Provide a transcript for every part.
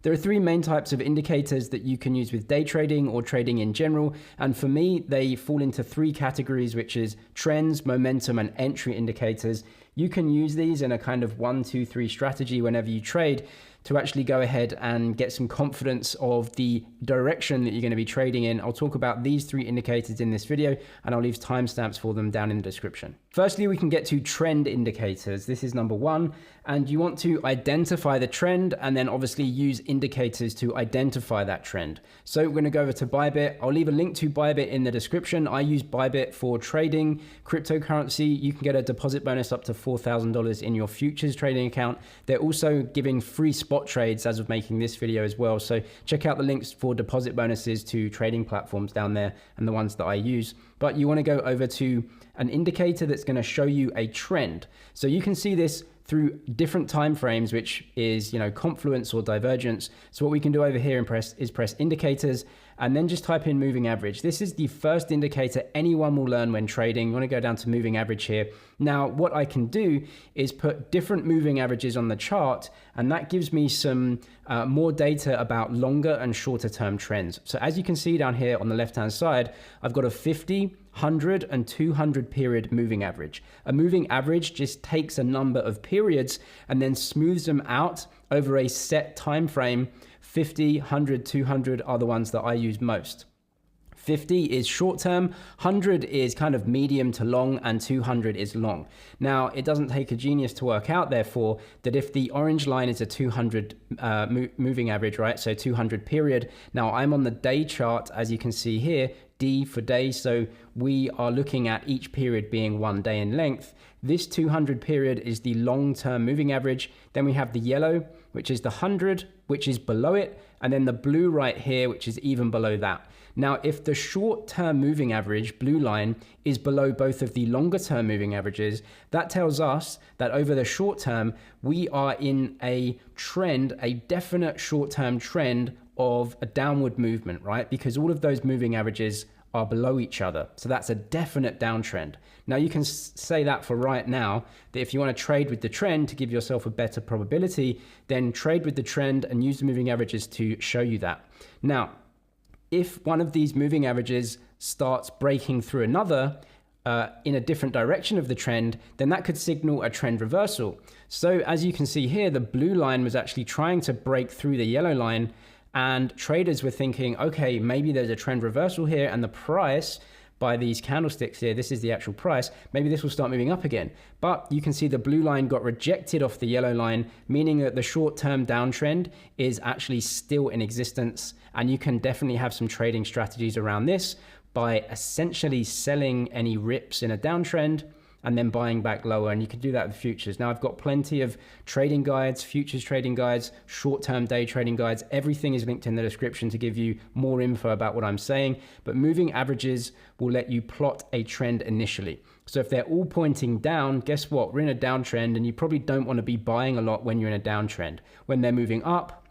There are three main types of indicators that you can use with day trading or trading in general. And for me, they fall into three categories, which is trends, momentum, and entry indicators. You can use these in a kind of 1, 2, 3 strategy whenever you trade to actually go ahead and get some confidence of the direction that you're going to be trading in. I'll talk about these three indicators in this video, and I'll leave timestamps for them down in the description. Firstly, we can get to trend indicators. This is number one, and you want to identify the trend and then obviously use indicators to identify that trend. So we're going to go over to Bybit. I'll leave a link to Bybit in the description. I use Bybit for trading cryptocurrency. You can get a deposit bonus up to $4,000 in your futures trading account. They're also giving free spot trades as of making this video as well. So check out the links for deposit bonuses to trading platforms down there and the ones that I use. But you want to go over to an indicator that's going to show you a trend. So you can see this through different time frames, which is, confluence or divergence. So what we can do over here is press indicators and then just type in moving average. This is the first indicator anyone will learn when trading. You want to go down to moving average here. Now, what I can do is put different moving averages on the chart, and that gives me some more data about longer and shorter term trends. So as you can see down here on the left-hand side, I've got a 50, 100 and 200 period moving average. A moving average just takes a number of periods and then smooths them out over a set time frame. 50, 100, 200 are the ones that I use most. 50 is short term, 100 is kind of medium to long, and 200 is long. Now, it doesn't take a genius to work out, therefore, that if the orange line is a 200 moving average, right? So 200 period. Now, I'm on the day chart, as you can see here, D for day. So we are looking at each period being 1 day in length. This 200 period is the long-term moving average. Then we have the yellow, which is the 100, which is below it. And then the blue right here, which is even below that. Now, if the short-term moving average, blue line, is below both of the longer-term moving averages, that tells us that over the short term, we are in a trend, a definite short-term trend of a downward movement, right? Because all of those moving averages are below each other. So that's a definite downtrend. Now you can say that for right now, that if you want to trade with the trend to give yourself a better probability, then trade with the trend and use the moving averages to show you that. Now, if one of these moving averages starts breaking through another in a different direction of the trend, then that could signal a trend reversal. So as you can see here, the blue line was actually trying to break through the yellow line, and traders were thinking, okay, maybe there's a trend reversal here, and the price by these candlesticks here, this is the actual price, maybe this will start moving up again. But you can see the blue line got rejected off the yellow line, meaning that the short-term downtrend is actually still in existence, and you can definitely have some trading strategies around this by essentially selling any rips in a downtrend and then buying back lower. And you can do that with futures. Now, I've got plenty of trading guides, futures trading guides, short-term day trading guides. Everything is linked in the description to give you more info about what I'm saying. But moving averages will let you plot a trend initially. So if they're all pointing down, guess what? We're in a downtrend, and you probably don't want to be buying a lot when you're in a downtrend. When they're moving up,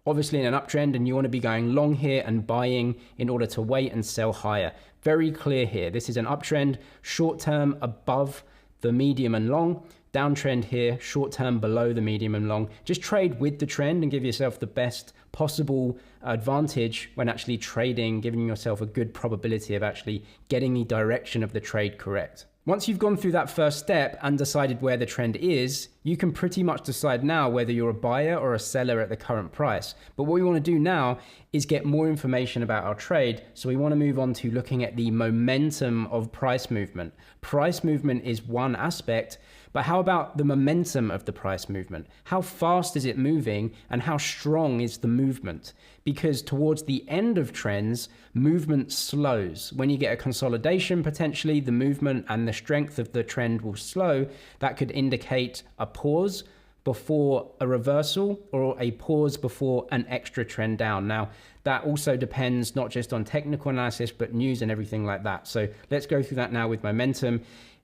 obviously in an uptrend, and you want to be going long here and buying in order to wait and sell higher. Very clear here. This is an uptrend, short term above the medium and long, downtrend here, short term below the medium and long. Just trade with the trend and give yourself the best possible advantage when actually trading, giving yourself a good probability of actually getting the direction of the trade correct. Once you've gone through that first step and decided where the trend is, you can pretty much decide now whether you're a buyer or a seller at the current price. But what we want to do now is get more information about our trade. So we want to move on to looking at the momentum of price movement. Price movement is one aspect, but how about the momentum of the price movement? How fast is it moving, and how strong is the movement? Because towards the end of trends, movement slows. When you get a consolidation, potentially the movement and the strength of the trend will slow. That could indicate a pause before a reversal or a pause before an extra trend down. Now, that also depends not just on technical analysis, but news and everything like that. So let's go through that now with momentum.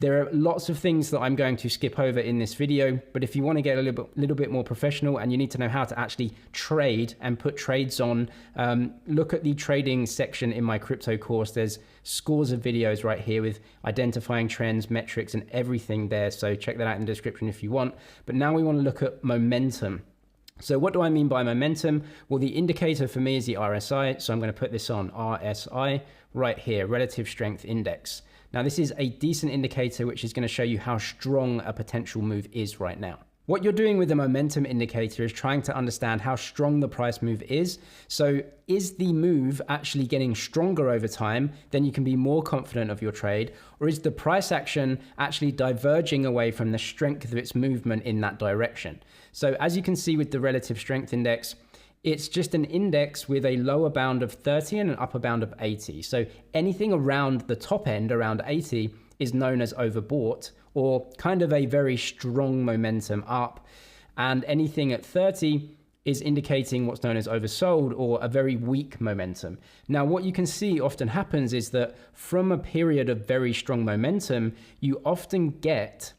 There are lots of things that I'm going to skip over in this video, but if you want to get a little bit more professional and you need to know how to actually trade and put trades on, look at the trading section in my crypto course. There's scores of videos right here with identifying trends, metrics, and everything there. So check that out in the description if you want. But now we want to look at momentum. So what do I mean by momentum? Well, the indicator for me is the RSI. So I'm going to put this on RSI right here, relative strength index. Now this is a decent indicator which is going to show you how strong a potential move is right now. What you're doing with the momentum indicator is trying to understand how strong the price move is. So is the move actually getting stronger over time? Then you can be more confident of your trade. Or is the price action actually diverging away from the strength of its movement in that direction? So as you can see with the relative strength index, it's just an index with a lower bound of 30 and an upper bound of 80. So anything around the top end, around 80, is known as overbought, or kind of a very strong momentum up. And anything at 30 is indicating what's known as oversold, or a very weak momentum. Now, what you can see often happens is that from a period of very strong momentum, you often get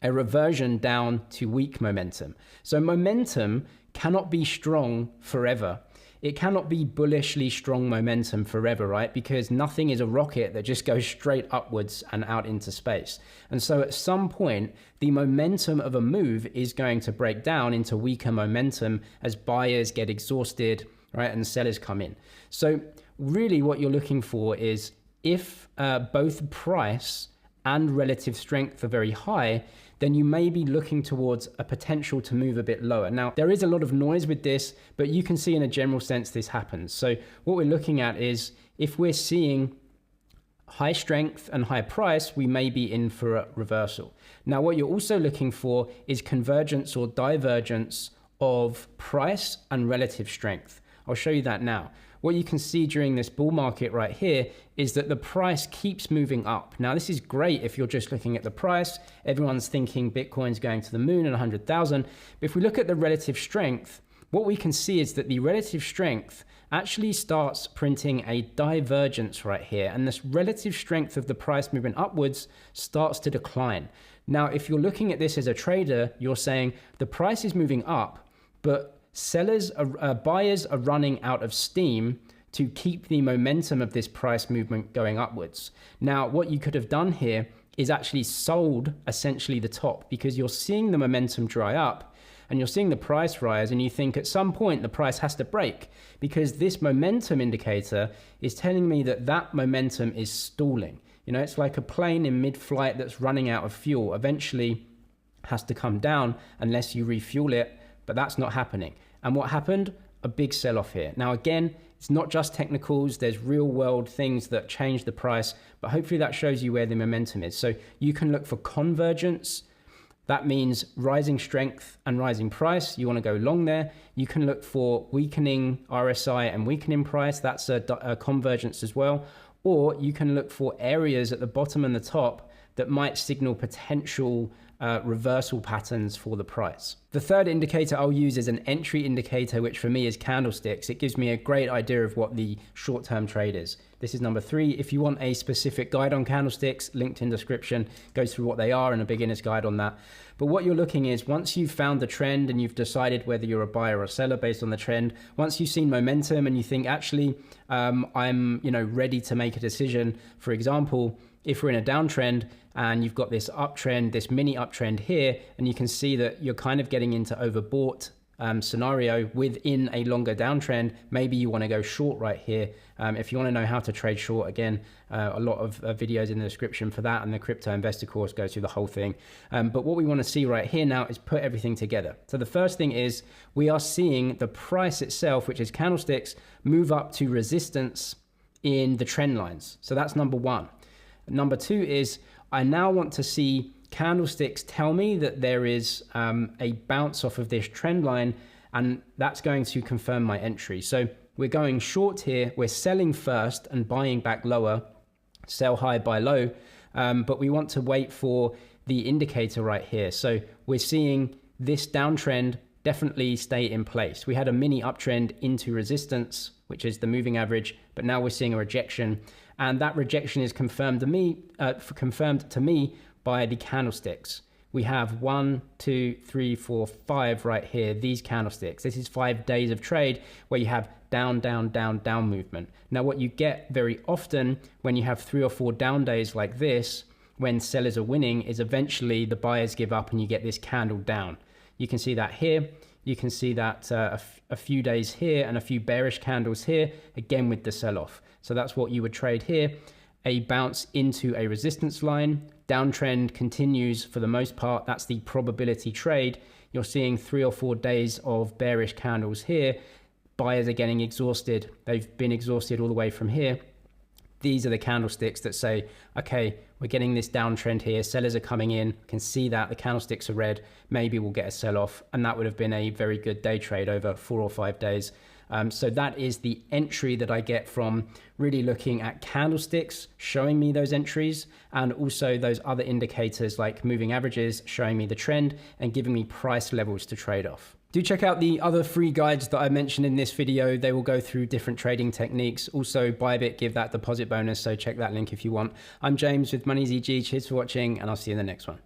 a reversion down to weak momentum. So momentum cannot be strong forever. It cannot be bullishly strong momentum forever, right? Because nothing is a rocket that just goes straight upwards and out into space. And so at some point, the momentum of a move is going to break down into weaker momentum as buyers get exhausted, right? And sellers come in. So really what you're looking for is if both price and relative strength are very high, then you may be looking towards a potential to move a bit lower. Now, there is a lot of noise with this, but you can see in a general sense this happens. So what we're looking at is if we're seeing high strength and high price, we may be in for a reversal. Now, what you're also looking for is convergence or divergence of price and relative strength. I'll show you that now. What you can see during this bull market right here is that the price keeps moving up. Now, this is great if you're just looking at the price. Everyone's thinking Bitcoin's going to the moon and 100,000. But if we look at the relative strength, what we can see is that the relative strength actually starts printing a divergence right here. And this relative strength of the price movement upwards starts to decline. Now, if you're looking at this as a trader, you're saying the price is moving up, but buyers are running out of steam to keep the momentum of this price movement going upwards. Now, what you could have done here is actually sold essentially the top, because you're seeing the momentum dry up and you're seeing the price rise, and you think at some point the price has to break, because this momentum indicator is telling me that that momentum is stalling. You know, it's like a plane in mid-flight that's running out of fuel. Eventually has to come down unless you refuel it. But that's not happening. And what happened? A big sell-off here. Now, again, it's not just technicals. There's real world things that change the price, but hopefully that shows you where the momentum is. So you can look for convergence. That means rising strength and rising price. You want to go long there. You can look for weakening RSI and weakening price. That's a convergence as well. Or you can look for areas at the bottom and the top that might signal potential reversal patterns for the price. The third indicator I'll use is an entry indicator, which for me is candlesticks. It gives me a great idea of what the short-term trade is. This is number 3. If you want a specific guide on candlesticks, linked in description, goes through what they are and a beginner's guide on that. But what you're looking is, once you've found the trend and you've decided whether you're a buyer or a seller based on the trend, once you've seen momentum and you think, actually, I'm ready to make a decision. For example, if we're in a downtrend and you've got this uptrend, this mini uptrend here, and you can see that you're kind of getting into overbought scenario within a longer downtrend, maybe you want to go short right here. If you want to know how to trade short, again, a lot of videos in the description for that, and the Crypto Investor course goes through the whole thing. But what we want to see right here now is put everything together. So the first thing is we are seeing the price itself, which is candlesticks, move up to resistance in the trend lines. So that's number 1. Number 2 is I now want to see candlesticks tell me that there is a bounce off of this trend line, and that's going to confirm my entry. So we're going short here. We're selling first and buying back lower, sell high, buy low. But we want to wait for the indicator right here. So we're seeing this downtrend definitely stay in place. We had a mini uptrend into resistance, which is the moving average, but now we're seeing a rejection. And that rejection is confirmed to me by the candlesticks. We have 1, 2, 3, 4, 5 right here, these candlesticks. This is 5 days of trade where you have down, down, down, down movement. Now, what you get very often when you have 3 or 4 down days like this, when sellers are winning, is eventually the buyers give up and you get this candle down. You can see that here. you can see that a few days here and a few bearish candles here, again with the sell-off. So that's what you would trade here. A bounce into a resistance line, downtrend continues for the most part. That's the probability trade. You're seeing 3 or 4 days of bearish candles here. Buyers are getting exhausted. They've been exhausted all the way from here. These are the candlesticks that say, okay, we're getting this downtrend here. Sellers are coming in. Can see that the candlesticks are red. Maybe we'll get a sell-off. And that would have been a very good day trade over 4 or 5 days. So that is the entry that I get from really looking at candlesticks, showing me those entries, and also those other indicators like moving averages, showing me the trend and giving me price levels to trade off. Do check out the other free guides that I mentioned in this video. They will go through different trading techniques. Also, Bybit give that deposit bonus, so check that link if you want. I'm James with MoneyZG. Cheers for watching, and I'll see you in the next one.